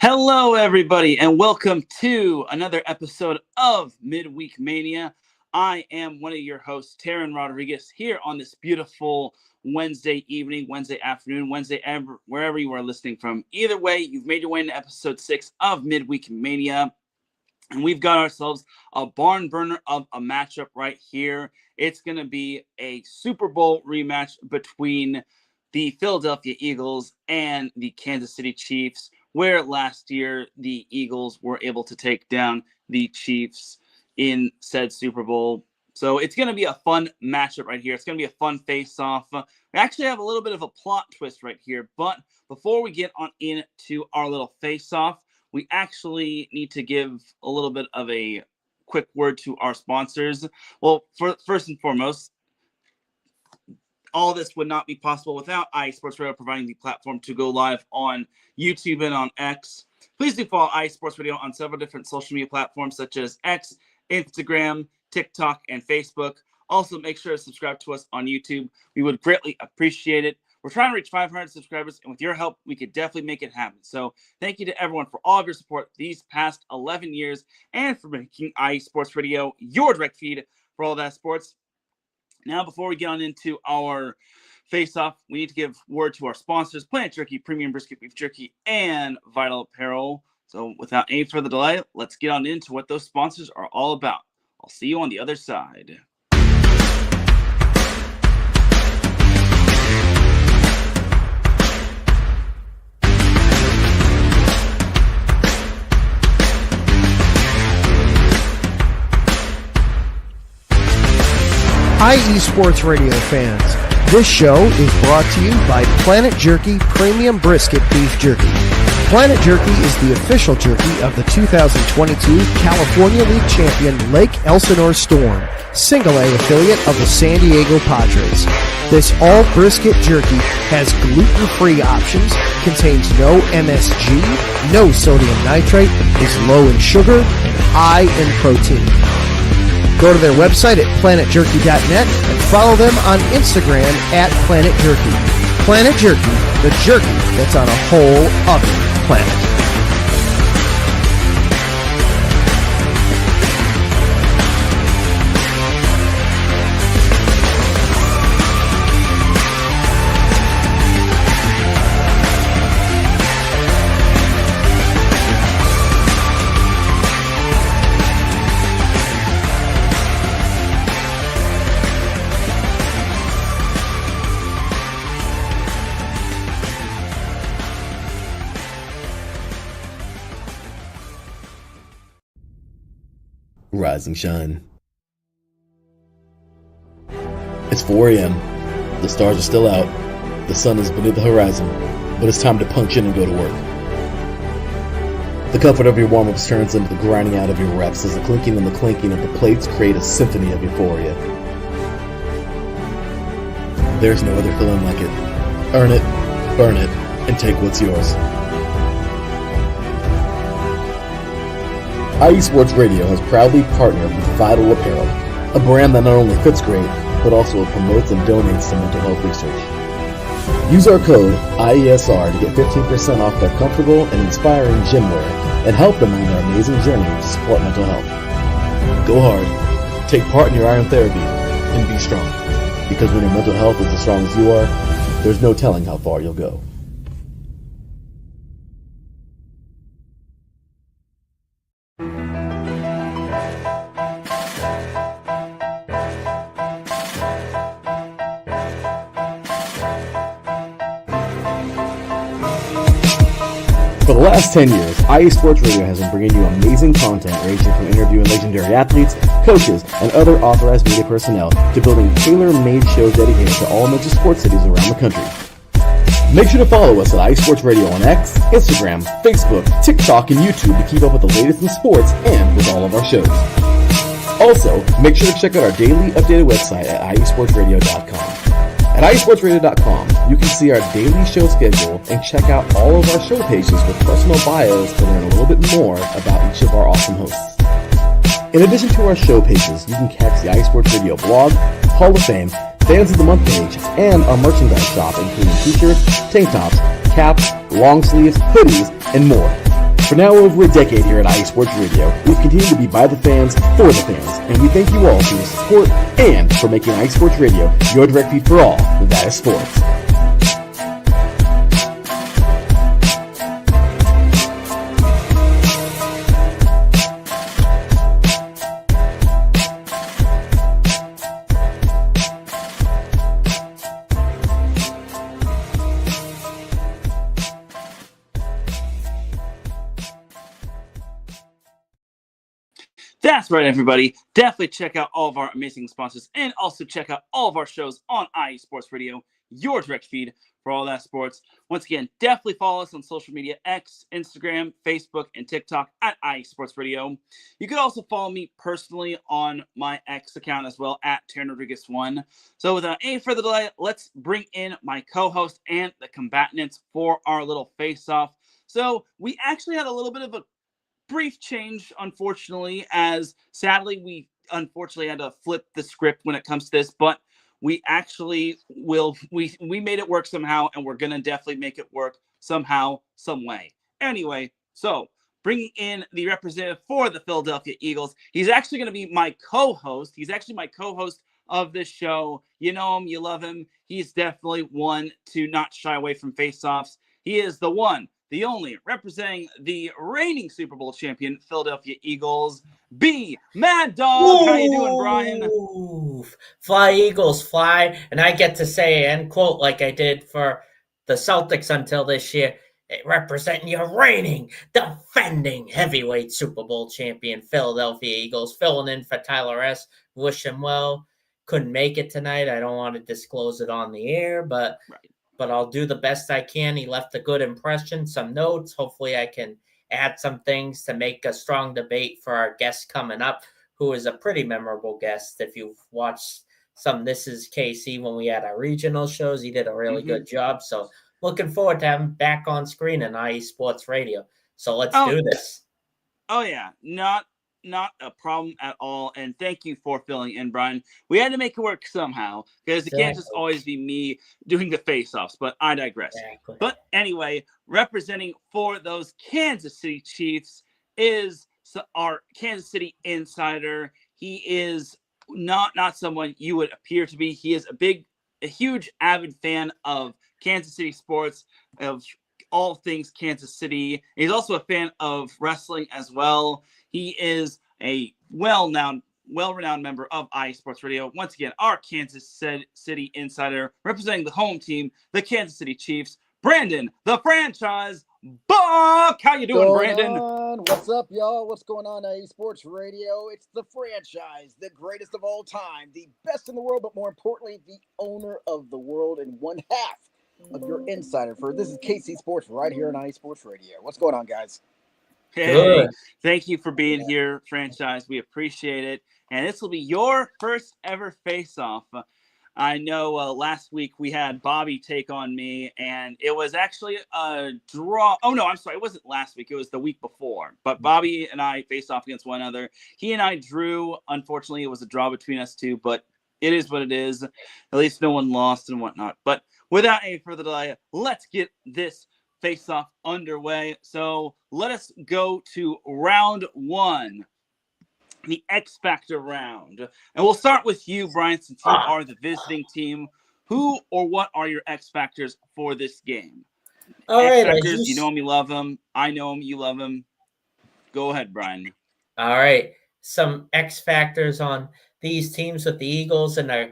Hello, everybody, and welcome to another episode of Midweek Mania. I am one of your hosts, Teran Rodriguez, here on this beautiful Wednesday evening, Wednesday afternoon, wherever you are listening from. Either way, you've made your way into episode 6 of Midweek Mania, and we've got ourselves a barn burner of a matchup right here. It's going to be a Super Bowl rematch between the Philadelphia Eagles and the Kansas City Chiefs, where last year the Eagles were able to take down the Chiefs in said Super Bowl. So it's going to be a fun matchup right here. It's going to be a fun face-off. We actually have a little bit of a plot twist right here, but before we get on into our little face-off, we actually need to give a little bit of a quick word to our sponsors. Well, first and foremost, all this would not be possible without IE Sports Radio providing the platform to go live on YouTube and on X. Please do follow IE Sports Radio on several different social media platforms such as X, Instagram, TikTok, and Facebook. Also, make sure to subscribe to us on YouTube. We would greatly appreciate it. We're trying to reach 500 subscribers, and with your help, we could definitely make it happen. So thank you to everyone for all of your support these past 11 years and for making IE Sports Radio your direct feed for all that sports. Now, before we get on into our face-off, we need to give word to our sponsors, Planet Jerky, Premium Brisket Beef Jerky, and Vital Apparel. So without any further delay, let's get on into what those sponsors are all about. I'll see you on the other side. IE Sports Radio fans, this show is brought to you by Planet Jerky Premium Brisket Beef Jerky. Planet Jerky is the official jerky of the 2022 California League champion Lake Elsinore Storm, single-A affiliate of the San Diego Padres. This all-brisket jerky has gluten-free options, contains no MSG, no sodium nitrate, is low in sugar, and high in protein. Go to their website at planetjerky.net and follow them on Instagram at Planet Jerky. Planet Jerky, the jerky that's on a whole other planet. Rise and shine. It's 4 a.m. The stars are still out. The sun is beneath the horizon, but it's time to punch in and go to work. The comfort of your warm-ups turns into the grinding out of your reps as the clinking and the clanking of the plates create a symphony of euphoria. There's no other feeling like it. Earn it, burn it, and take what's yours. IE Sports Radio has proudly partnered with Vital Apparel, a brand that not only fits great, but also promotes and donates to mental health research. Use our code IESR to get 15% off their comfortable and inspiring gym wear and help them on their amazing journey to support mental health. Go hard, take part in your iron therapy, and be strong. Because when your mental health is as strong as you are, there's no telling how far you'll go. For the last 10 years, IE Sports Radio has been bringing you amazing content ranging from interviewing legendary athletes, coaches, and other authorized media personnel to building tailor-made shows dedicated to all major sports cities around the country. Make sure to follow us at IE Sports Radio on X, Instagram, Facebook, TikTok, and YouTube to keep up with the latest in sports and with all of our shows. Also, make sure to check out our daily updated website at iesportsradio.com. At iesportsradio.com, you can see our daily show schedule and check out all of our show pages with personal bios to learn a little bit more about each of our awesome hosts. In addition to our show pages, you can catch the IE Sports Radio blog, Hall of Fame, Fans of the Month page, and our merchandise shop including t-shirts, tank tops, caps, long sleeves, hoodies, and more. For now over a decade here at IE Sports Radio, we've continued to be by the fans, for the fans, and we thank you all for your support and for making IE Sports Radio your direct feed for all that is sports. That's right, everybody. Definitely check out all of our amazing sponsors and also check out all of our shows on IE Sports Radio, your direct feed for all that sports. Once again, definitely follow us on social media, X, Instagram, Facebook, and TikTok at IE Sports Radio. You could also follow me personally on my X account as well at Teran Rodriguez 1. So without any further delay, let's bring in my co-host and the combatants for our little face-off. So we actually had a little bit of a brief change, unfortunately, as sadly we unfortunately had to flip the script when it comes to this, but we actually we made it work somehow, and we're gonna definitely make it work somehow, some way. Anyway, so bringing in the representative for the Philadelphia Eagles, he's actually gonna be my co-host. He's actually my co-host of this show. You know him, you love him. He's definitely one to not shy away from face-offs. He is the one, the only, representing the reigning Super Bowl champion Philadelphia Eagles, B. Mad Dog. How you doing, Brian? Fly, Eagles, fly. And I get to say and quote like I did for the Celtics until this year, representing your reigning, defending heavyweight Super Bowl champion Philadelphia Eagles, filling in for Tyler S. Wish him well. Couldn't make it tonight. I don't want to disclose it on the air, but I'll do the best I can. He left a good impression, some notes. Hopefully I can add some things to make a strong debate for our guest coming up, who is a pretty memorable guest. If you've watched some This Is KC when we had our regional shows, he did a really good job. So looking forward to having him back on screen in IE Sports Radio. So let's do this. Oh, yeah. Not a problem at all, and thank you for filling in, Brian. We had to make it work somehow, because it can't just always be me doing the face-offs, but I digress. Exactly. But anyway, representing for those Kansas City Chiefs is our Kansas City insider. He is not someone you would appear to be. He is a huge avid fan of Kansas City sports, of all things Kansas City. He's also a fan of wrestling as well. He is a well-renowned member of IE Sports Radio. Once again, our Kansas City insider, representing the home team, the Kansas City Chiefs, Brandon, the franchise Buck. How you doing, Brandon? What's up, y'all? What's going on, IE Sports Radio? It's the franchise, the greatest of all time, the best in the world, but more importantly, the owner of the world and one half of your insider. This is KC Sports right here on IE Sports Radio. What's going on, guys? Hey, thank you for being here, franchise. We appreciate it. And this will be your first ever face-off. I know last week we had Bobby take on me, and it was actually a draw. Oh, no, I'm sorry. It wasn't last week. It was the week before. But Bobby and I faced off against one another. He and I drew. Unfortunately, it was a draw between us two, but it is what it is. At least no one lost and whatnot. But without any further delay, let's get this face-off underway. So let us go to round one, the X Factor round. And we'll start with you, Brian, since you are the visiting team. Who or what are your X Factors for this game? X Factors, you know them, you love them. I know them, you love them. Go ahead, Brian. All right. Some X Factors on these teams with the Eagles, and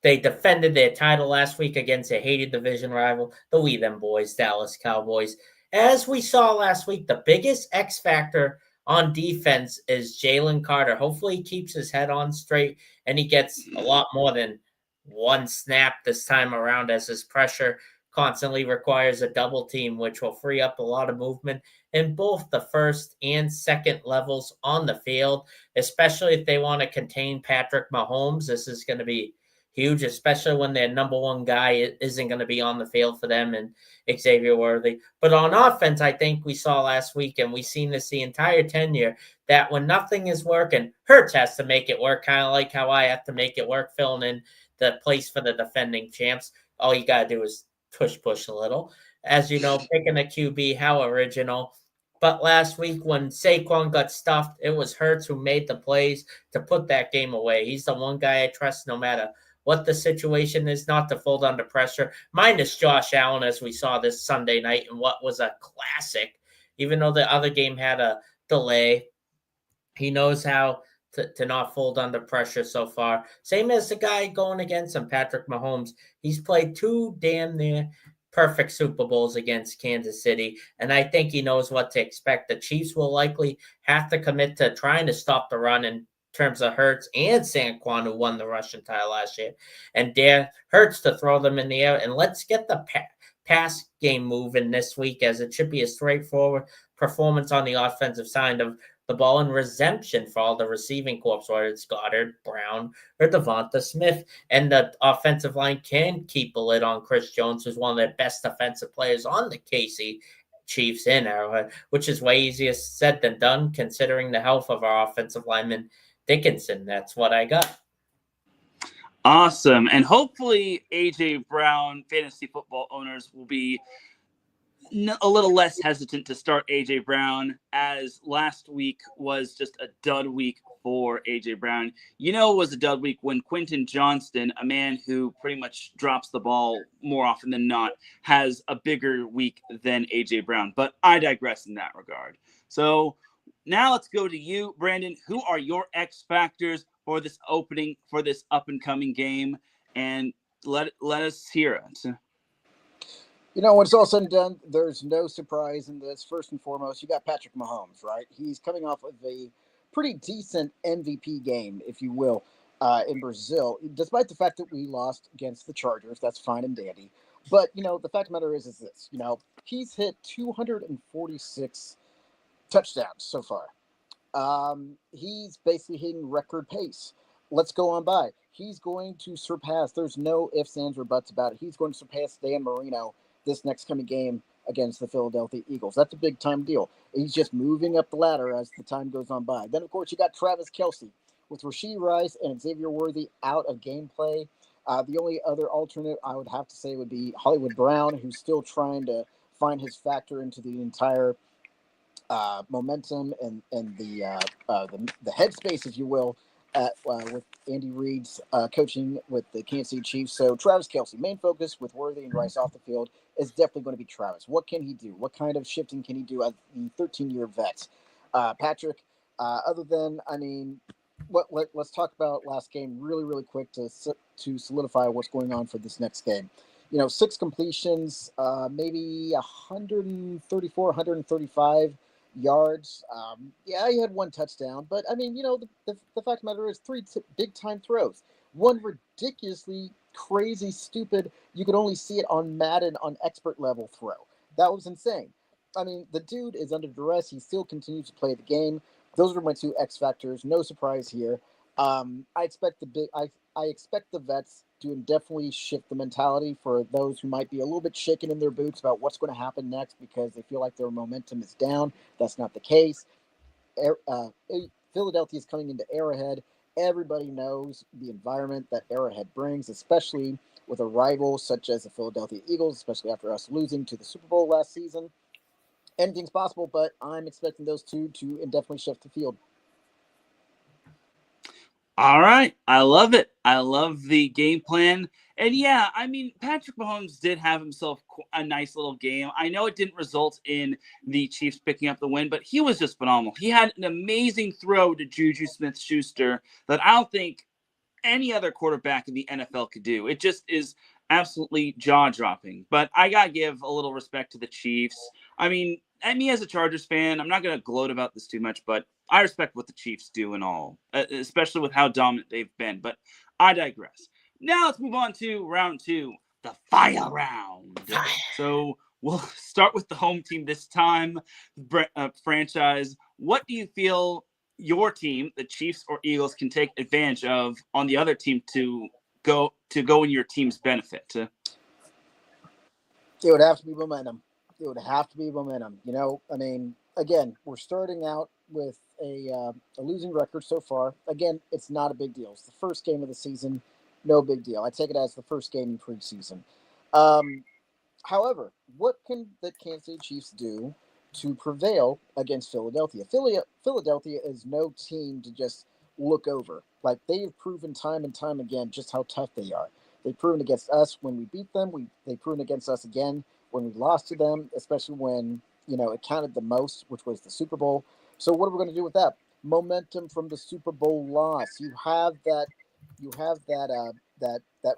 they defended their title last week against a hated division rival, the We Them Boys, Dallas Cowboys. As we saw last week, the biggest X factor on defense is Jalen Carter. Hopefully he keeps his head on straight and he gets a lot more than one snap this time around, as his pressure constantly requires a double team, which will free up a lot of movement in both the first and second levels on the field, especially if they want to contain Patrick Mahomes. This is going to be huge, especially when their number one guy isn't going to be on the field for them and Xavier Worthy. But on offense, I think we saw last week, and we've seen this the entire tenure, that when nothing is working, Hurts has to make it work, kind of like how I have to make it work, filling in the place for the defending champs. All you got to do is push a little. As you know, picking a QB, how original. But last week when Saquon got stuffed, it was Hurts who made the plays to put that game away. He's the one guy I trust no matter what the situation is, not to fold under pressure, minus Josh Allen, as we saw this Sunday night in what was a classic. Even though the other game had a delay, he knows how to not fold under pressure so far. Same as the guy going against him, Patrick Mahomes. He's played 2 damn near perfect Super Bowls against Kansas City, and I think he knows what to expect. The Chiefs will likely have to commit to trying to stop the run in terms of Hurts and Saquon, who won the rushing title last year, and dare Hurts to throw them in the air. And let's get the pass game moving this week, as it should be a straightforward performance on the offensive side of the ball and redemption for all the receiving corps, whether it's Goddard, Brown, or Devonta Smith. And the offensive line can keep a lid on Chris Jones, who's one of the best defensive players on the KC Chiefs in Arrowhead, which is way easier said than done considering the health of our offensive lineman Dickinson. That's what I got. Awesome. And hopefully A.J. Brown fantasy football owners will be a little less hesitant to start A.J. Brown, as last week was just a dud week for A.J. Brown. You know, it was a dud week when Quentin Johnston, a man who pretty much drops the ball more often than not, has a bigger week than A.J. Brown. But I digress in that regard. So now let's go to you, Brandon. Who are your X factors for this opening, for this up-and-coming game? And let us hear it. You know, when it's all said and done, there's no surprise in this. First and foremost, you got Patrick Mahomes, right? He's coming off of a pretty decent MVP game, if you will, in Brazil. Despite the fact that we lost against the Chargers, that's fine and dandy. But, you know, the fact of the matter is this. You know, he's hit 246 touchdowns so far. He's basically hitting record pace. Let's go on by. He's going to surpass, there's no ifs, ands, or buts about it. He's going to surpass Dan Marino this next coming game against the Philadelphia Eagles. That's a big time deal. He's just moving up the ladder as the time goes on by. Then, of course, you got Travis Kelce with Rashee Rice and Xavier Worthy out of gameplay. The only other alternate I would have to say would be Hollywood Brown, who's still trying to find his factor into the entire momentum and the headspace, if you will, with Andy Reid's coaching with the Kansas City Chiefs. So Travis Kelce, main focus with Worthy and Rice off the field is definitely going to be Travis. What can he do? What kind of shifting can he do as the 13-year vet? Patrick, other than, I mean, let's talk about last game really, really quick to solidify what's going on for this next game. You know, 6 completions, maybe 134, 135 yards. Yeah, he had 1 touchdown, but I mean, you know, the fact of the matter is 3 big time throws. 1 ridiculously crazy, stupid, you could only see it on Madden on expert level throw. That was insane. I mean, the dude is under duress. He still continues to play the game. Those are my 2 X factors. No surprise here. I expect I expect the vets to definitely shift the mentality for those who might be a little bit shaken in their boots about what's going to happen next because they feel like their momentum is down. That's not the case. Philadelphia is coming into Arrowhead. Everybody knows the environment that Arrowhead brings, especially with a rival such as the Philadelphia Eagles, especially after us losing to the Super Bowl last season. Anything's possible, but I'm expecting those 2 to definitely shift the field. All right. I love it. I love the game plan. And yeah, I mean, Patrick Mahomes did have himself a nice little game. I know it didn't result in the Chiefs picking up the win, but he was just phenomenal. He had an amazing throw to Juju Smith-Schuster that I don't think any other quarterback in the NFL could do. It just is absolutely jaw-dropping. But I got to give a little respect to the Chiefs. I mean, me as a Chargers fan, I'm not going to gloat about this too much, but I respect what the Chiefs do and all, especially with how dominant they've been. But I digress. Now let's move on to round 2, the fire round. So we'll start with the home team this time. Franchise, what do you feel your team, the Chiefs or Eagles, can take advantage of on the other team to go in your team's benefit? It would have to be momentum. It would have to be momentum. You know, I mean, again, we're starting out with a losing record so far. Again, it's not a big deal. It's the first game of the season. No big deal. I take it as the first game in preseason. However, what can the Kansas City Chiefs do to prevail against Philadelphia. Philadelphia is no team to just look over. Like, they've proven time and time again just how tough they are. They've proven against us when we beat them. They've proven against us again when we lost to them, especially when, it counted the most, which was the Super Bowl. So what are we going to do with that? Momentum from the Super Bowl loss. You have that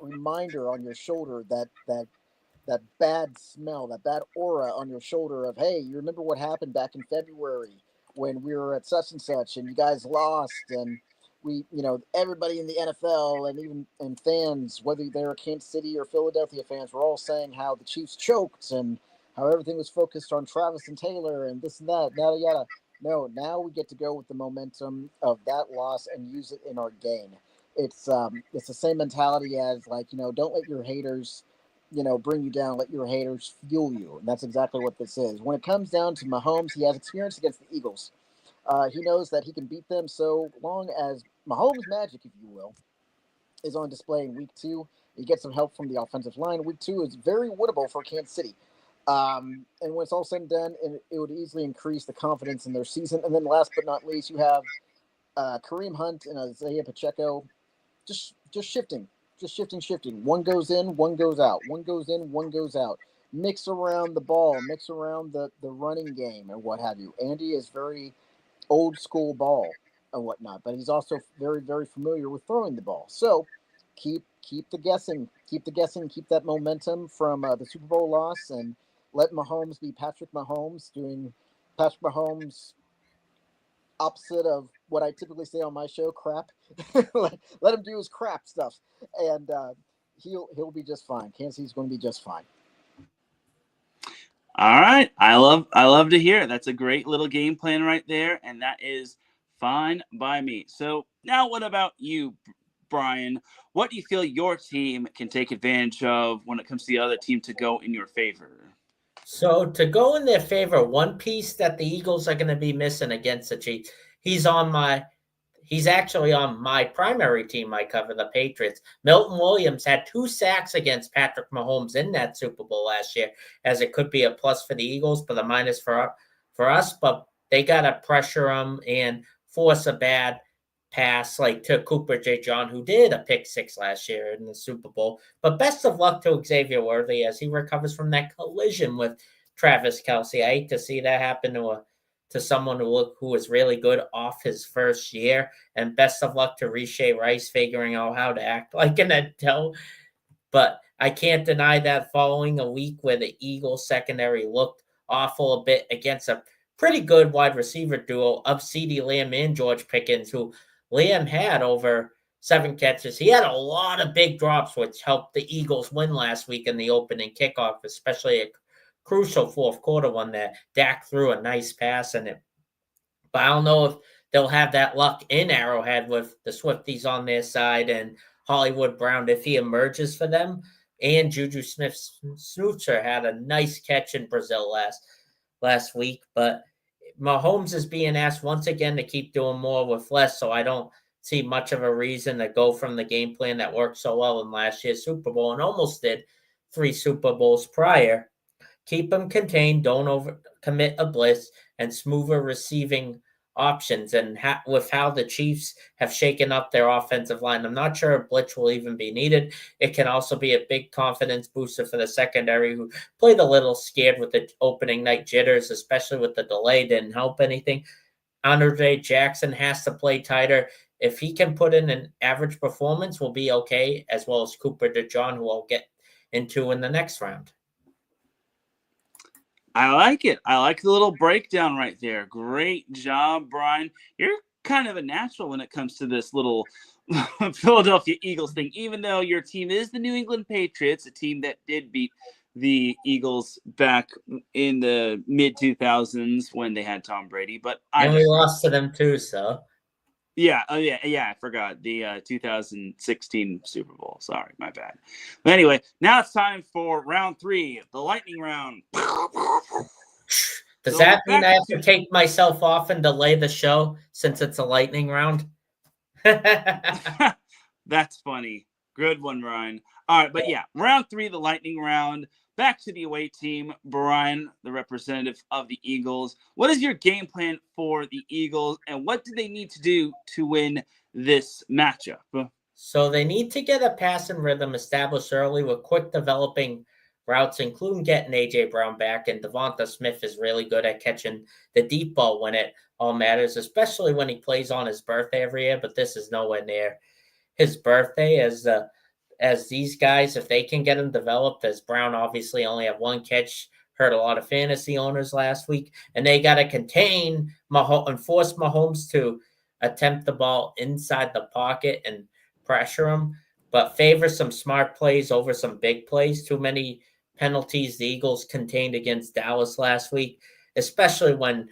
reminder on your shoulder, that bad smell, that bad aura on your shoulder of, hey, you remember what happened back in February when we were at such and such and you guys lost, and we, everybody in the NFL and fans, whether they're Kansas City or Philadelphia fans, were all saying how the Chiefs choked and how everything was focused on Travis and Taylor and this and that, yada yada. No, now we get to go with the momentum of that loss and use it in our gain. It's the same mentality as, like, don't let your haters, bring you down. Let your haters fuel you. And that's exactly what this is. When it comes down to Mahomes, he has experience against the Eagles. He knows that he can beat them so long as Mahomes' magic, if you will, is on display in week 2. He gets some help from the offensive line. Week 2 is very winnable for Kansas City. And when it's all said and done, it would easily increase the confidence in their season. And then last but not least, you have Kareem Hunt and Isaiah Pacheco just shifting. One goes in, one goes out. One goes in, one goes out. Mix around the ball, mix around the running game and what have you. Andy is very old school ball and whatnot, but he's also very, very familiar with throwing the ball. So keep the guessing, keep that momentum from the Super Bowl loss, and let Mahomes be Patrick Mahomes, doing Patrick Mahomes opposite of what I typically say on my show, crap. Let him do his crap stuff, and he'll be just fine. Kansas City's going to be just fine. All right. I love to hear it. That's a great little game plan right there, and that is fine by me. So now what about you, Brian? What do you feel your team can take advantage of when it comes to the other team to go in your favor? So to go in their favor, one piece that the Eagles are going to be missing against the Chiefs, he's actually on my primary team. I cover the Patriots. Milton Williams had 2 sacks against Patrick Mahomes in that Super Bowl last year, as it could be a plus for the Eagles, but a minus for us. But they got to pressure him and force a bad pass, like to Cooper J. John, who did a pick 6 last year in the Super Bowl. But best of luck to Xavier Worthy as he recovers from that collision with Travis Kelce. I hate to see that happen to someone who was really good off his first year. And best of luck to Ricochet Rice figuring out how to act like an adult. But I can't deny that following a week where the Eagles secondary looked awful a bit against a pretty good wide receiver duo of CeeDee Lamb and George Pickens, who Liam had over 7 catches. He had a lot of big drops, which helped the Eagles win last week in the opening kickoff, especially a crucial fourth quarter one that Dak threw a nice pass in it. But I don't know if they'll have that luck in Arrowhead with the Swifties on their side and Hollywood Brown if he emerges for them. And Juju Smith-Schuster had a nice catch in Brazil last week. But Mahomes is being asked once again to keep doing more with less, so I don't see much of a reason to go from the game plan that worked so well in last year's Super Bowl and almost did 3 Super Bowls prior. Keep them contained, don't overcommit a blitz, and smoother receiving options. And with how the Chiefs have shaken up their offensive line, I'm not sure a blitz will even be needed. It can also be a big confidence booster for the secondary, who played a little scared with the opening night jitters, especially with the delay, didn't help anything. Andre Jackson has to play tighter. If he can put in an average performance, we'll be okay, as well as Cooper DeJean, who I'll get into in the next round. I like it. I like the little breakdown right there. Great job, Brian. You're kind of a natural when it comes to this little Philadelphia Eagles thing, even though your team is the New England Patriots, a team that did beat the Eagles back in the mid-2000s when they had Tom Brady. And we lost to them too, so. Yeah, I forgot. The 2016 Super Bowl. Sorry, my bad. But anyway, now it's time for round 3, the lightning round. Does that mean I have to take myself off and delay the show since it's a lightning round? That's funny. Good one, Ryan. All right, but yeah, round 3, the lightning round. Back to the away team, Brian, the representative of the Eagles. What is your game plan for the Eagles, and what do they need to do to win this matchup? So they need to get a passing rhythm established early with quick developing routes, including getting A.J. Brown back. And Devonta Smith is really good at catching the deep ball when it all matters, especially when he plays on his birthday every year. But this is nowhere near his birthday as these guys, if they can get them developed, as Brown obviously only have 1 catch, hurt a lot of fantasy owners last week, and they got to contain Mahomes and force Mahomes to attempt the ball inside the pocket and pressure him, but favor some smart plays over some big plays. Too many penalties the Eagles contained against Dallas last week, especially when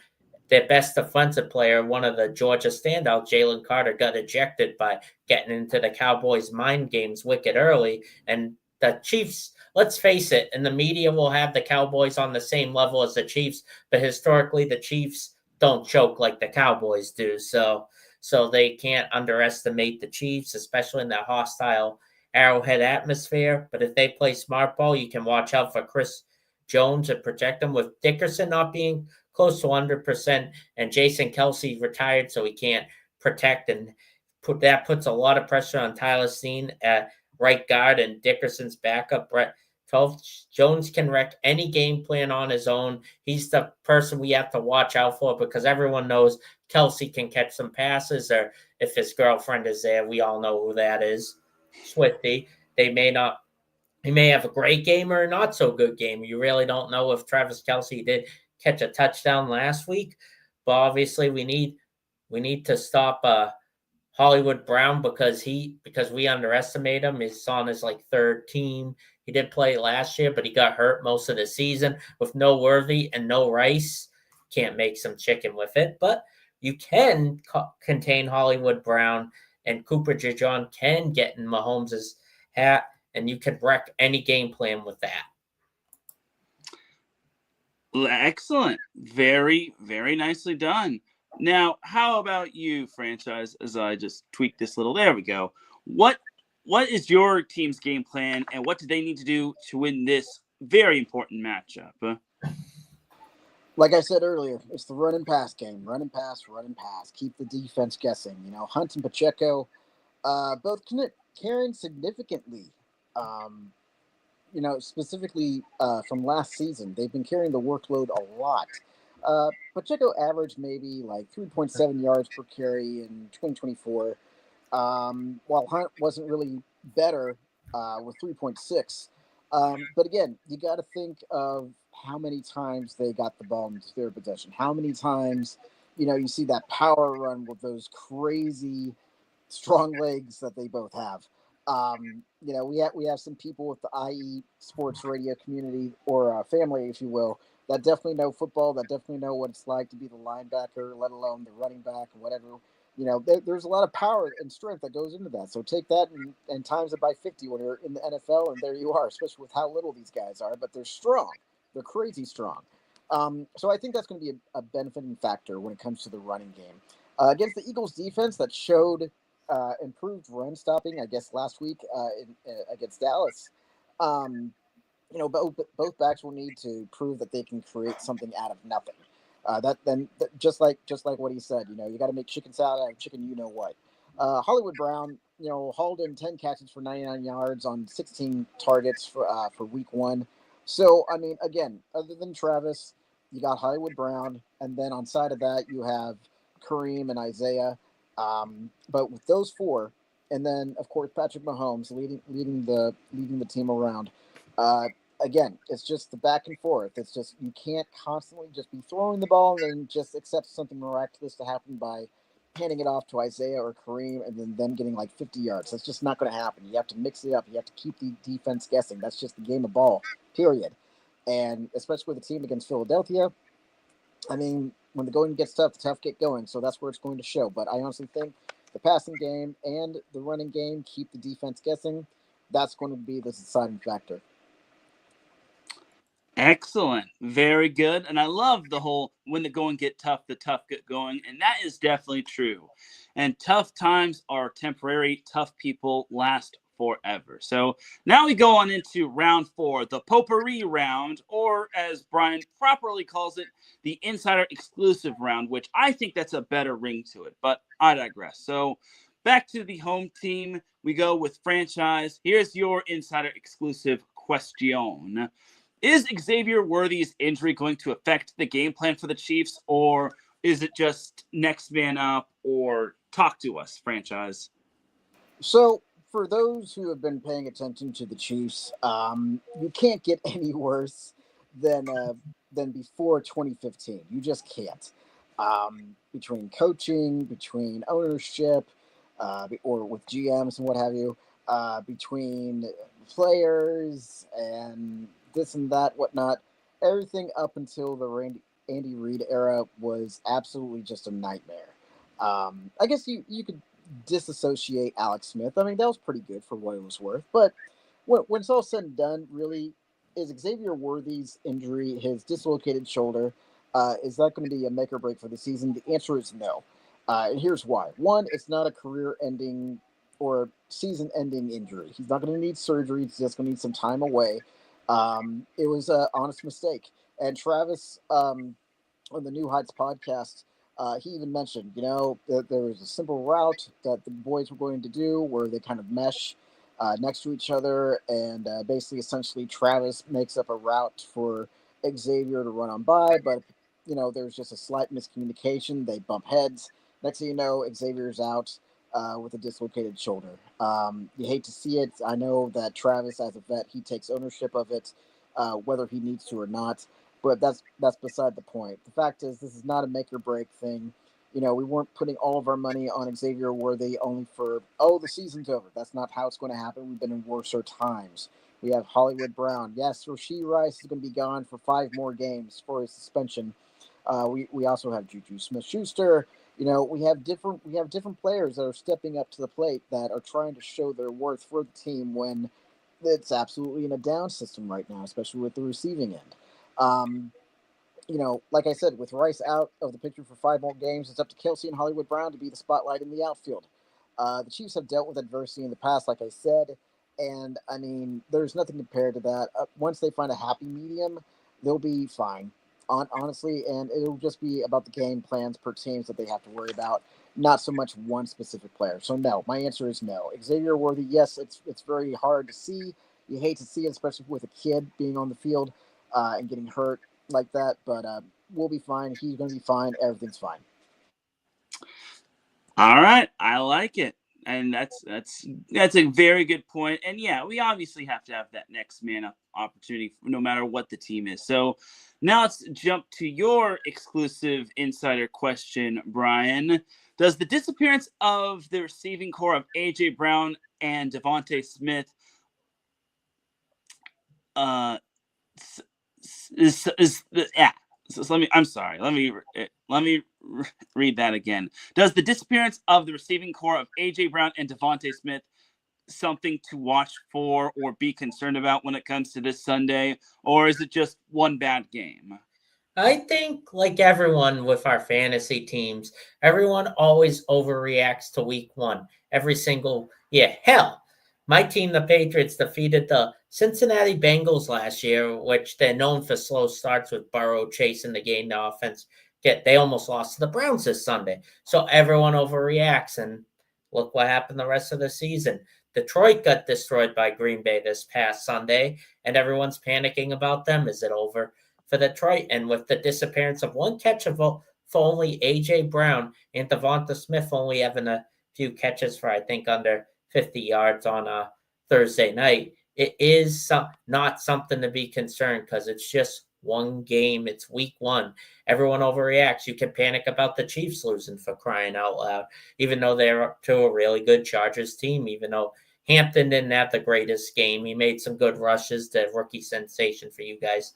their best defensive player, one of the Georgia standouts, Jalen Carter, got ejected by getting into the Cowboys' mind games wicked early. And the Chiefs, let's face it, and the media will have the Cowboys on the same level as the Chiefs, but historically the Chiefs don't choke like the Cowboys do. So they can't underestimate the Chiefs, especially in that hostile Arrowhead atmosphere. But if they play smart ball, you can watch out for Chris Jones and protect them, with Dickerson not being close to 100%, and Jason Kelsey retired, so he can't protect, and puts a lot of pressure on Tyler Steen at right guard, and Dickerson's backup, Brett 12. Jones can wreck any game plan on his own. He's the person we have to watch out for, because everyone knows Kelsey can catch some passes, or if his girlfriend is there, we all know who that is, Swifty. He may have a great game or a not so good game. You really don't know if Travis Kelsey did catch a touchdown last week, but obviously we need to stop Hollywood Brown because we underestimate him. He's on his 3rd team. He did play last year, but he got hurt most of the season with no Worthy and no Rice. Can't make some chicken with it, but you can contain Hollywood Brown, and Cooper DeJean can get in Mahomes' hat, and you can wreck any game plan with that. Excellent. Very, very nicely done. Now, how about you, franchise, as I just tweaked this little, there we go. What is your team's game plan, and what do they need to do to win this very important matchup? Like I said earlier, it's the run and pass game. Run and pass, run and pass. Keep the defense guessing. Hunt and Pacheco, both carrying significantly. Specifically from last season, they've been carrying the workload a lot. Pacheco averaged maybe 3.7 yards per carry in 2024, while Hunt wasn't really better with 3.6. But again, you got to think of how many times they got the ball into their possession. How many times, you see that power run with those crazy strong legs that they both have. We have some people with the IE sports radio community, or family, if you will, that definitely know football, that definitely know what it's like to be the linebacker, let alone the running back or whatever. There's a lot of power and strength that goes into that. So take that and times it by 50 when you're in the NFL, and there you are, especially with how little these guys are, but they're strong. They're crazy strong. So I think that's going to be a benefiting factor when it comes to the running game. Against the Eagles defense that showed improved run stopping, I guess, last week against Dallas. Both backs will need to prove that they can create something out of nothing. Just like what he said, you got to make chicken salad out of chicken, what. Hollywood Brown, hauled in 10 catches for 99 yards on 16 targets for week 1. So, I mean, again, other than Travis, you got Hollywood Brown, and then on side of that, you have Kareem and Isaiah. But with those 4, and then of course Patrick Mahomes leading the team around. Again, it's just the back and forth. It's just, you can't constantly just be throwing the ball and then just accept something miraculous to happen by handing it off to Isaiah or Kareem and then them getting 50 yards. That's just not going to happen. You have to mix it up. You have to keep the defense guessing. That's just the game of ball, period. And especially with a team against Philadelphia, I mean, when the going gets tough, the tough get going. So that's where it's going to show. But I honestly think the passing game and the running game keep the defense guessing. That's going to be the deciding factor. Excellent. Very good. And I love the whole when the going get tough, the tough get going. And that is definitely true. And tough times are temporary. Tough people last forever. So now we go on into round 4, the potpourri round, or as Brian properly calls it, the insider exclusive round, which I think that's a better ring to it, but I digress. So back to the home team, we go with franchise. Here's your insider exclusive question. Is Xavier Worthy's injury going to affect the game plan for the Chiefs, or is it just next man up, or talk to us, franchise? So, for those who have been paying attention to the Chiefs, you can't get any worse than before 2015. You just can't. Between coaching, between ownership, or with GMs and what have you, between players and this and that, whatnot, everything up until the Andy Reid era was absolutely just a nightmare. I guess you could disassociate Alex Smith. I mean, that was pretty good for what it was worth. But when it's all said and done, really, is Xavier Worthy's injury, his dislocated shoulder, is that going to be a make or break for the season? The answer is no. And here's why. One, it's not a career-ending or season-ending injury. He's not going to need surgery. He's just going to need some time away. It was an honest mistake. And Travis, on the New Heights podcast, he even mentioned, that there was a simple route that the boys were going to do where they kind of mesh next to each other, and basically, essentially, Travis makes up a route for Xavier to run on by, but there's just a slight miscommunication. They bump heads. Next thing you know, Xavier's out with a dislocated shoulder. You hate to see it. I know that Travis, as a vet, he takes ownership of it, whether he needs to or not. But that's beside the point. The fact is, this is not a make or break thing. We weren't putting all of our money on Xavier Worthy only for, the season's over. That's not how it's going to happen. We've been in worser times. We have Hollywood Brown. Yes, Rashee Rice is going to be gone for 5 more games for his suspension. We also have Juju Smith-Schuster. We have different players that are stepping up to the plate that are trying to show their worth for the team when it's absolutely in a down system right now, especially with the receiving end. Like I said, with Rice out of the picture for 5 more games, it's up to Kelsey and Hollywood Brown to be the spotlight in the outfield. The Chiefs have dealt with adversity in the past, like I said, and I mean, there's nothing compared to that. Once they find a happy medium, they'll be fine, honestly, and it'll just be about the game plans per teams that they have to worry about, not so much one specific player. So no, my answer is no. Xavier Worthy, yes, it's very hard to see. You hate to see it, especially with a kid being on the field and getting hurt like that, but we'll be fine. He's going to be fine. Everything's fine. All right, I like it, and that's a very good point. And yeah, we obviously have to have that next man up opportunity, no matter what the team is. So now let's jump to your exclusive insider question, Brian. Does the disappearance of the receiving core of AJ Brown and Devontae Smith let me read that again. Does the disappearance of the receiving core of AJ Brown and Devontae Smith something to watch for or be concerned about when it comes to this Sunday, or is it just one bad game? I think, like everyone with our fantasy teams, everyone always overreacts to week 1. Every single hell. My team, the Patriots, defeated the Cincinnati Bengals last year, which they're known for slow starts with Burrow chasing the game. The offense, they almost lost to the Browns this Sunday. So everyone overreacts, and look what happened the rest of the season. Detroit got destroyed by Green Bay this past Sunday, and everyone's panicking about them. Is it over for Detroit? And with the disappearance of one catch for only A.J. Brown and Devonta Smith only having a few catches for, I think, under 50 yards on a Thursday night, it is not something to be concerned because it's just one game. It's week 1. Everyone overreacts. You can panic about the Chiefs losing, for crying out loud, even though they're up to a really good Chargers team, even though Hampton didn't have the greatest game. He made some good rushes, the rookie sensation for you guys,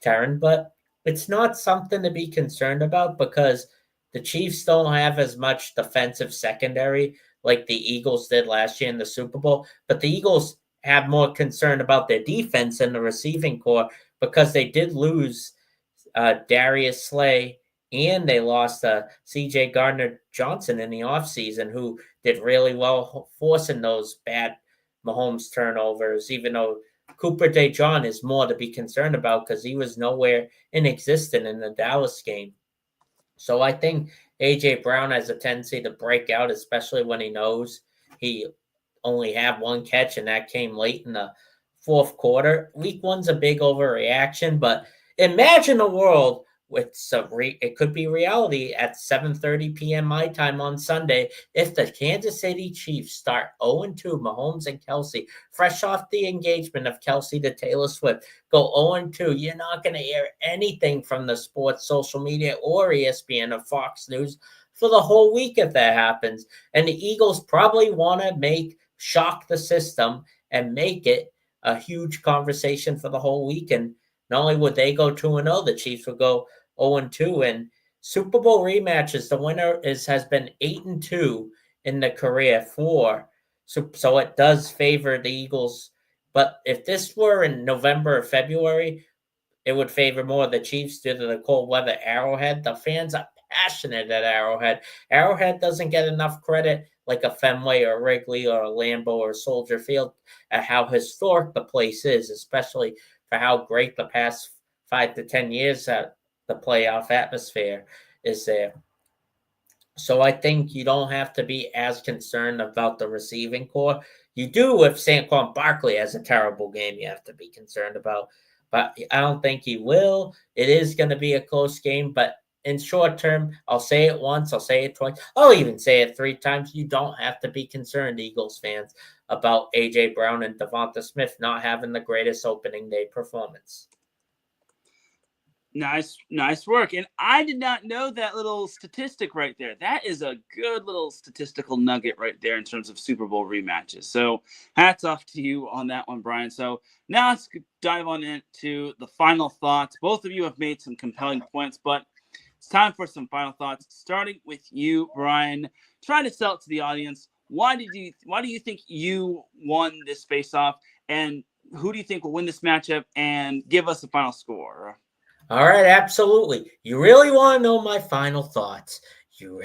Teran, but it's not something to be concerned about because the Chiefs don't have as much defensive secondary like the Eagles did last year in the Super Bowl, but the Eagles have more concern about their defense and the receiving core because they did lose Darius Slay and they lost C.J. Gardner-Johnson in the offseason, who did really well forcing those bad Mahomes turnovers, even though Cooper DeJean is more to be concerned about because he was nowhere inexistent in the Dallas game. So I think A.J. Brown has a tendency to break out, especially when he knows he only had one catch, and that came late in the fourth quarter. Week one's a big overreaction, but imagine a world with it could be reality at 7:30 p.m. my time on Sunday if the Kansas City Chiefs start 0-2, Mahomes and Kelsey, fresh off the engagement of Kelsey to Taylor Swift, go 0-2. You're not going to hear anything from the sports social media or ESPN or Fox News for the whole week if that happens. And the Eagles probably want to shock the system and make it a huge conversation for the whole week. And not only would they go 2-0, the Chiefs would go 0-2. And Super Bowl rematches, the winner has been 8-2 in the career for. So it does favor the Eagles. But if this were in November or February, it would favor more the Chiefs due to the cold weather Arrowhead. The fans are passionate at Arrowhead. Arrowhead doesn't get enough credit like a Fenway or Wrigley or a Lambeau or Soldier Field at how historic the place is, especially for how great the past 5 to 10 years that the playoff atmosphere is there. So I think you don't have to be as concerned about the receiving core. You do if Saquon Barkley has a terrible game you have to be concerned about. But I don't think he will. It is going to be a close game, but in short term, I'll say it once, I'll say it twice, I'll even say it 3 times. You don't have to be concerned, Eagles fans, about A.J. Brown and Devonta Smith not having the greatest opening day performance. Nice work. And I did not know that little statistic right there. That is a good little statistical nugget right there in terms of Super Bowl rematches. So hats off to you on that one, Brian. So now let's dive on into the final thoughts. Both of you have made some compelling points, but it's time for some final thoughts, starting with you, Brian. Try to sell it to the audience. Why do you think you won this face-off, and who do you think will win this matchup? And give us the final score. All right, absolutely. You really want to know my final thoughts. And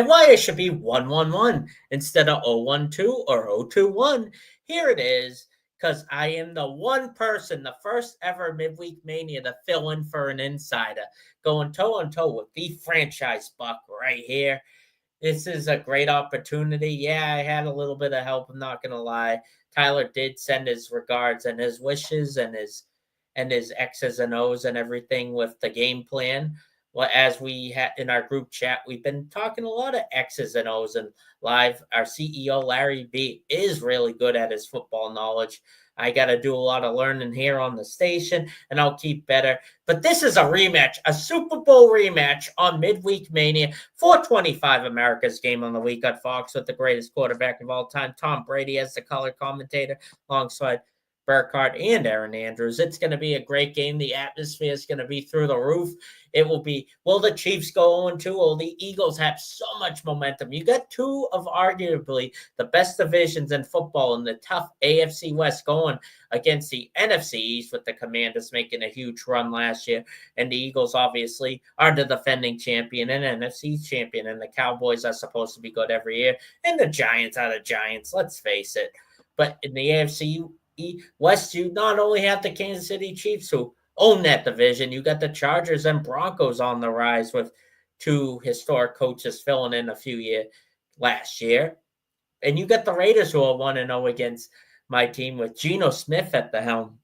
why it should be 1-1-1 instead of 0-1-2 or 0-2-1. Here it is. Because I am the one person, the first ever Midweek Mania to fill in for an insider, going toe-on-toe with the franchise buck right here. This is a great opportunity. Yeah, I had a little bit of help, I'm not going to lie. Tyler did send his regards and his wishes and his X's and O's and everything with the game plan. Well, as we had in our group chat, we've been talking a lot of X's and O's and live. Our CEO, Larry B, is really good at his football knowledge. I got to do a lot of learning here on the station, and I'll keep better. But this is a rematch, a Super Bowl rematch on Midweek Mania, 425 America's Game on the Week on Fox with the greatest quarterback of all time, Tom Brady, as the color commentator alongside Burkhardt and Aaron Andrews. It's going to be a great game. The atmosphere is going to be through the roof. It will be, will the Chiefs go 0-2? Will the Eagles have so much momentum? You got two of arguably the best divisions in football in the tough AFC West going against the NFC East with the Commanders making a huge run last year. And the Eagles obviously are the defending champion and NFC champion. And the Cowboys are supposed to be good every year. And the Giants are the Giants, let's face it. But in the AFC West, you not only have the Kansas City Chiefs who own that division, you got the Chargers and Broncos on the rise with two historic coaches filling in a few years last year. And you got the Raiders who are 1-0 against my team with Geno Smith at the helm.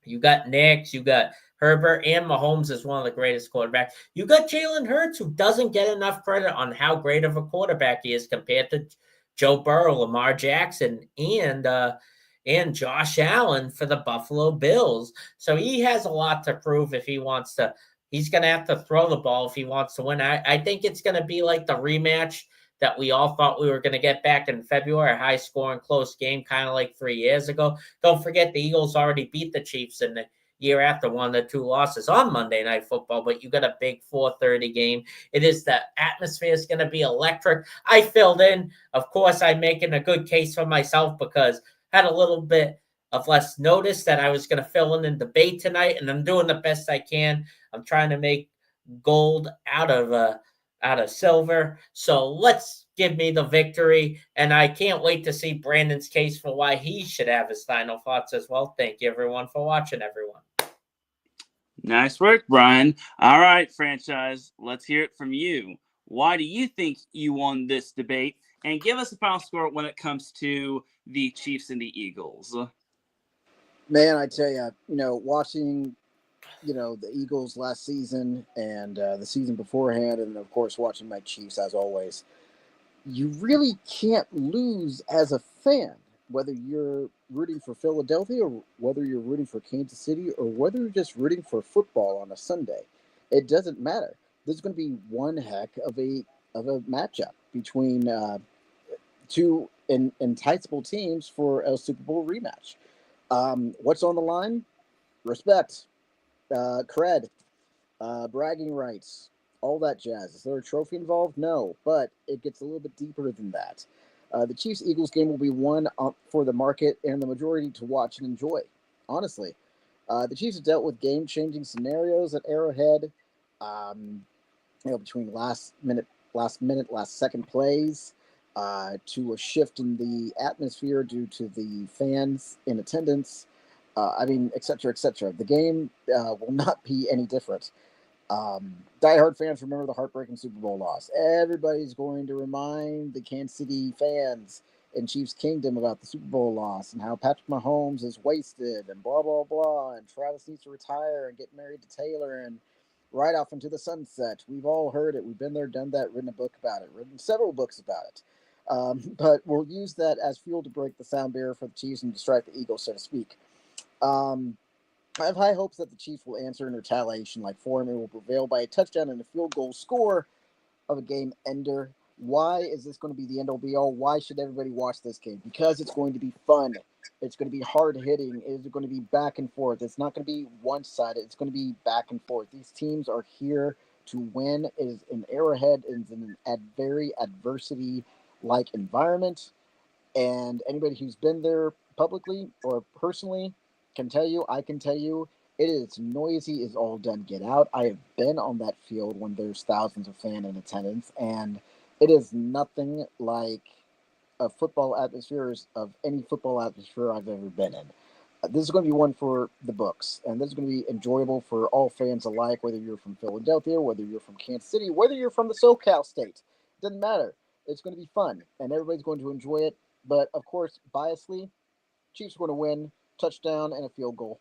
You got Knicks, you got Herbert, and Mahomes is one of the greatest quarterbacks. You got Jalen Hurts, who doesn't get enough credit on how great of a quarterback he is compared to Joe Burrow, Lamar Jackson, and Josh Allen for the Buffalo Bills. So he has a lot to prove if he wants to. He's going to have to throw the ball if he wants to win. I think it's going to be like the rematch that we all thought we were going to get back in February, a high-scoring, close game, kind of like 3 years ago. Don't forget the Eagles already beat the Chiefs in the year after, one of the 2 losses on Monday Night Football, but you got a big 4:30 game. It is the atmosphere is going to be electric. I filled in. Of course, I'm making a good case for myself because had a little bit of less notice that I was going to fill in debate tonight, and I'm doing the best I can. I'm trying to make gold out of out of silver. So let's give me the victory. And I can't wait to see Brandon's case for why he should have his final thoughts as well. Thank you, everyone, for watching, everyone. Nice work, Brian. All right, franchise, let's hear it from you. Why do you think you won this debate? And give us a final score when it comes to the Chiefs and the Eagles. Man, I tell you, watching, the Eagles last season and the season beforehand, and of course watching my Chiefs as always, you really can't lose as a fan, whether you're rooting for Philadelphia or whether you're rooting for Kansas City or whether you're just rooting for football on a Sunday. It doesn't matter. There's going to be one heck of a matchup between two enticable teams for a Super Bowl rematch. What's on the line? Respect, cred, bragging rights, all that jazz. Is there a trophy involved? No, but it gets a little bit deeper than that. The Chiefs-Eagles game will be one for the market and the majority to watch and enjoy. Honestly, the Chiefs have dealt with game-changing scenarios at Arrowhead, between last second plays, to a shift in the atmosphere due to the fans in attendance. Et cetera, et cetera. The game will not be any different. Diehard fans remember the heartbreaking Super Bowl loss. Everybody's going to remind the Kansas City fans in Chiefs Kingdom about the Super Bowl loss and how Patrick Mahomes is wasted and blah, blah, blah, and Travis needs to retire and get married to Taylor and ride off into the sunset. We've all heard it. We've been there, done that, written a book about it, written several books about it. But we'll use that as fuel to break the sound barrier for the Chiefs and distract the Eagles, so to speak. I have high hopes that the Chiefs will answer in retaliation like Foreman will prevail by a touchdown and a field goal score of a game ender. Why is this going to be the end all be all? Why should everybody watch this game? Because it's going to be fun. It's going to be hard hitting. It's going to be back and forth. It's not going to be one-sided. It's going to be back and forth. These teams are here to win. It is an Arrowhead. It is in a very adversity-like environment. And anybody who's been there publicly or personally I can tell you, it is noisy as all done get out. I have been on that field when there's thousands of fans in attendance, and it is nothing like a football atmosphere of any football atmosphere I've ever been in. This is going to be one for the books, and this is going to be enjoyable for all fans alike, whether you're from Philadelphia, whether you're from Kansas City, whether you're from the SoCal state. It doesn't matter. It's going to be fun, and everybody's going to enjoy it. But, of course, biasly, Chiefs are going to win. Touchdown and a field goal.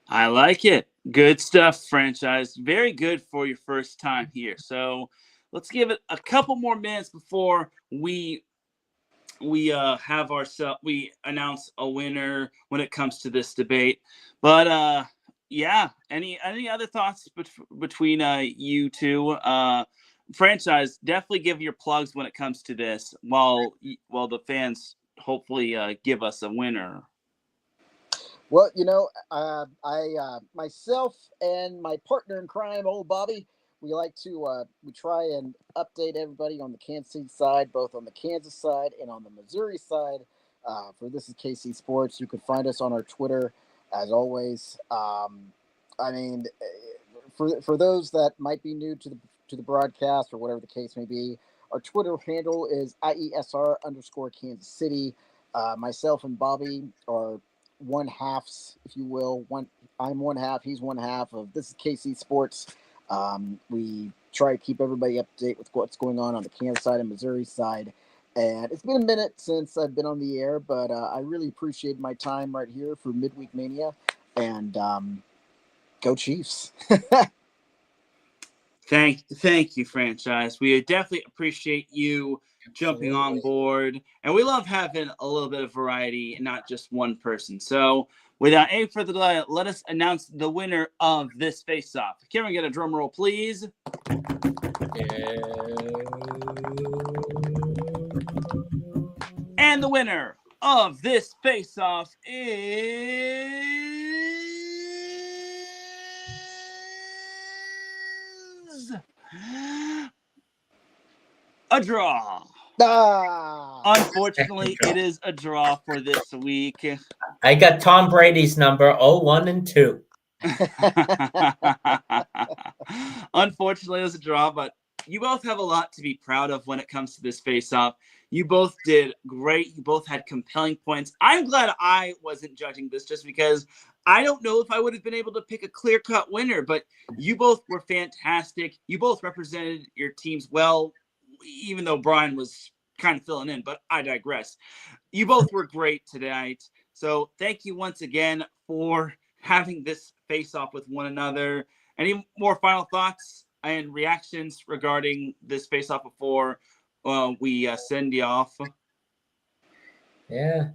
I like it. Good stuff, franchise. Very good for your first time here. So let's give it a couple more minutes before we announce a winner when it comes to this debate. But any other thoughts between you two? Franchise, definitely give your plugs when it comes to this while the fans hopefully give us a winner. Well, I myself and my partner in crime, old Bobby, we try and update everybody on the Kansas City side, both on the Kansas side and on the Missouri side. For This is KC Sports, you can find us on our Twitter, as always. For those that might be new to the broadcast or whatever the case may be, our Twitter handle is IESR_Kansas City. Myself and Bobby are one halves, if you will. I'm one half, he's one half of This is KC Sports. We try to keep everybody up to date with what's going on the Kansas side and Missouri side. And it's been a minute since I've been on the air, but I really appreciate my time right here for Midweek Mania. And go Chiefs. Thank you, franchise. We definitely appreciate you jumping on board, and we love having a little bit of variety and not just one person. So without any further delay, let us announce the winner of this face-off. Can we get a drum roll, please? And the winner of this face-off is a draw. Unfortunately, it is a draw for this week. I got Tom Brady's number 01 and 2. Unfortunately, it was a draw, but you both have a lot to be proud of when it comes to this face-off. You both did great. You both had compelling points. I'm glad I wasn't judging this just because I don't know if I would have been able to pick a clear-cut winner, but you both were fantastic. You both represented your teams well, even though Brian was kind of filling in, but I digress. You both were great tonight. So thank you once again for having this face-off with one another. Any more final thoughts and reactions regarding this face-off before we send you off? Yeah.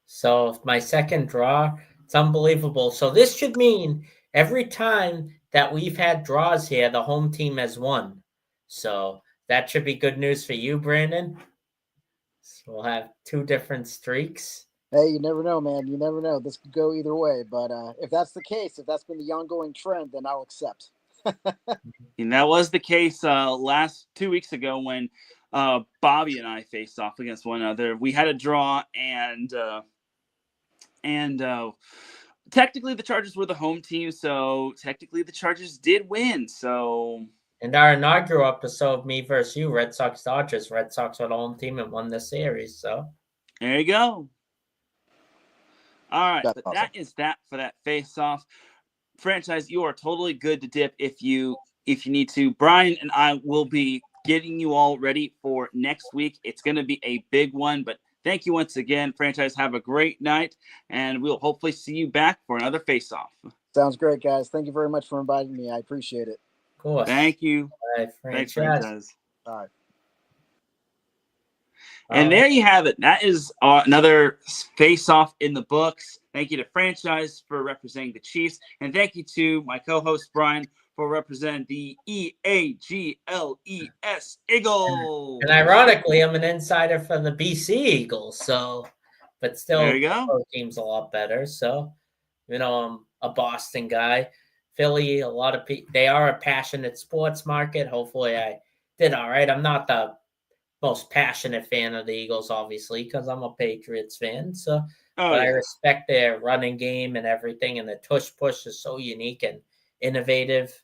So my second draw, it's unbelievable. So this should mean every time that we've had draws here, the home team has won. So that should be good news for you, Brandon. So we'll have 2 different streaks. Hey, you never know, man. You never know. This could go either way. But if that's the case, if that's been the ongoing trend, then I'll accept. And that was the case last 2 weeks ago when Bobby and I faced off against one another. We had a draw, and technically the Chargers were the home team, so technically the Chargers did win. So, and our inaugural episode, me versus you, Red Sox Dodgers. Red Sox were the home team and won the series. So there you go. All right, That's but awesome. that is that for that face-off. Franchise, you are totally good to dip if you need to. Brian and I will be getting you all ready for next week. It's going to be a big one, but thank you once again, Franchise. Have a great night, and we'll hopefully see you back for another face-off. Sounds great, guys. Thank you very much for inviting me. I appreciate it. of course. Thank you. Franchise. Thanks, Franchise. All right. And there you have it. That is another face-off in the books. Thank you to Franchise for representing the Chiefs. And thank you to my co-host, Brian, for representing the EAGLES Eagles. And ironically, I'm an insider for the BC Eagles. So, but still, there you go. Our team's a lot better. So, I'm a Boston guy. Philly, a lot of people, they are a passionate sports market. Hopefully I did all right. I'm not the most passionate fan of the Eagles, obviously, because I'm a Patriots fan. So, but I respect their running game and everything, and the tush push is so unique and innovative.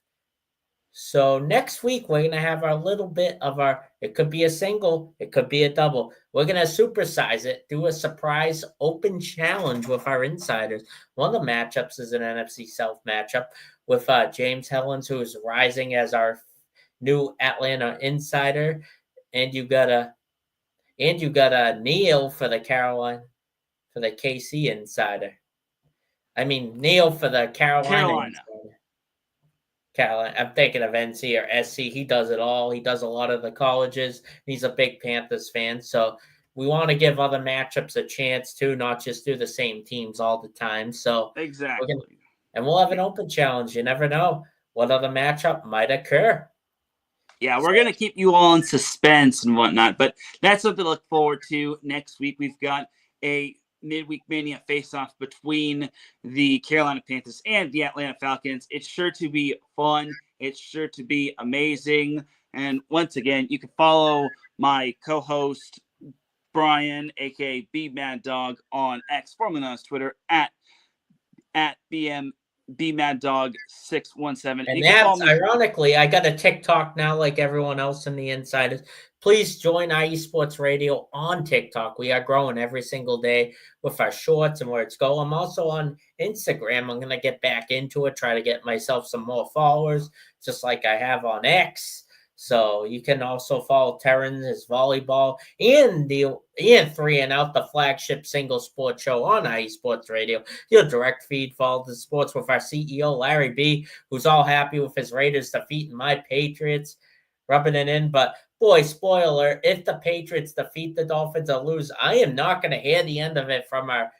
So next week we're gonna have our little bit of it could be a single, it could be a double. We're gonna supersize it, do a surprise open challenge with our insiders. One of the matchups is an NFC South matchup with James Helens, who is rising as our new Atlanta insider. And you got a Neil for the KC insider. I mean Neil for the Carolina. Insider. Carolina. I'm thinking of NC or SC. He does it all. He does a lot of the colleges. He's a big Panthers fan. So we want to give other matchups a chance too, not just do the same teams all the time. So exactly. And we'll have an open challenge. You never know what other matchup might occur. Yeah, we're going to keep you all in suspense and whatnot, but that's something to look forward to. Next week, we've got a Midweek Mania face-off between the Carolina Panthers and the Atlanta Falcons. It's sure to be fun. It's sure to be amazing. And once again, you can follow my co-host, Brian, a.k.a. B Mad Dog, on X, formerly known as Twitter, at BMaddog617. And that's ironically, I got a TikTok now, like everyone else in the insiders. Please join IE Sports Radio on TikTok. We are growing every single day with our shorts and where it's going. I'm also on Instagram. I'm going to get back into it, try to get myself some more followers, just like I have on X. So you can also follow Teran, his volleyball, and 3 and Out, the flagship single sports show on IE Sports Radio. Your direct feed, follow the sports with our CEO, Larry B., who's all happy with his Raiders defeating my Patriots, rubbing it in. But, boy, spoiler, if the Patriots defeat the Dolphins or lose, I am not going to hear the end of it from our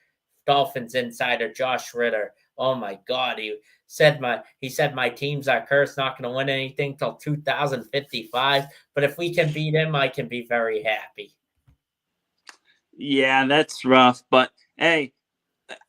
Dolphins insider, Josh Ritter. Oh, my God. He said my teams are cursed, not going to win anything till 2055. But if we can beat him, I can be very happy. Yeah, that's rough. But, hey,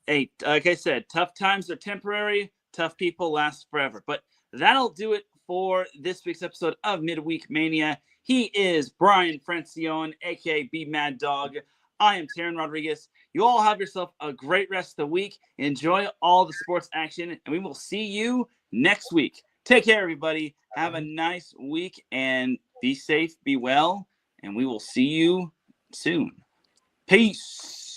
like I said, tough times are temporary. Tough people last forever. But that'll do it for this week's episode of Midweek Mania. He is Brian Francione, a.k.a. B Mad Dog. I am Teran Rodriguez. You all have yourself a great rest of the week. Enjoy all the sports action, and we will see you next week. Take care, everybody. Have a nice week and be safe, be well, and we will see you soon. Peace.